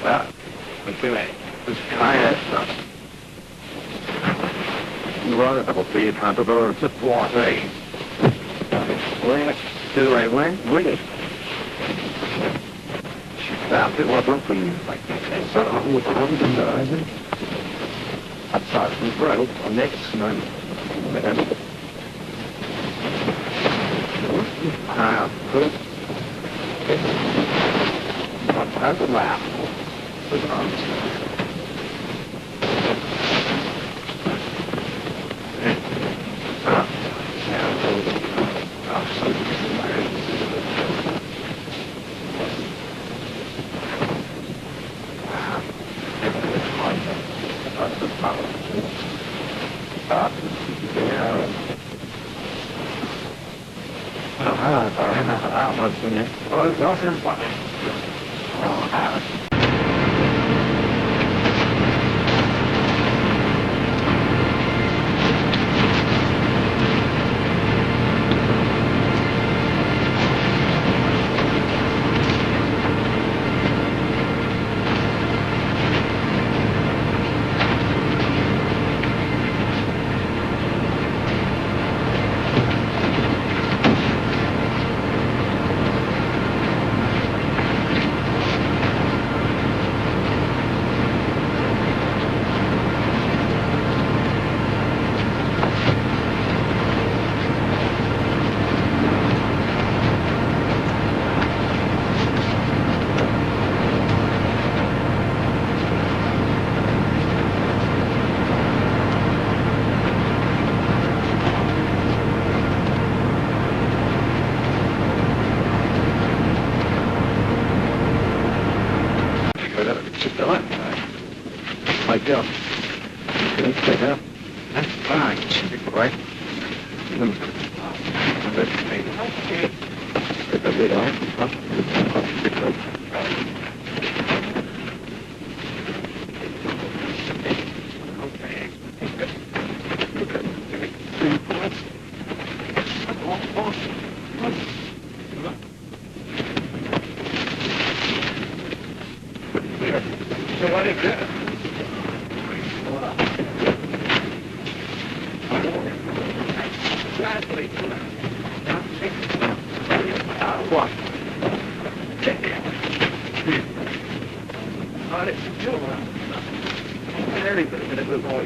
that. It's kind of stuff. Run it up be kind of a support way. To the right way, wing it. She stopped it, wasn't for you. Like, so with the woman in the horizon. I thought it was right on next night. Put it. That's a laugh. Put it on. Like that. Let's take up. That's fine. Right? Okay. Get the lid on. So what is that? What? On it, too. Everything in it was all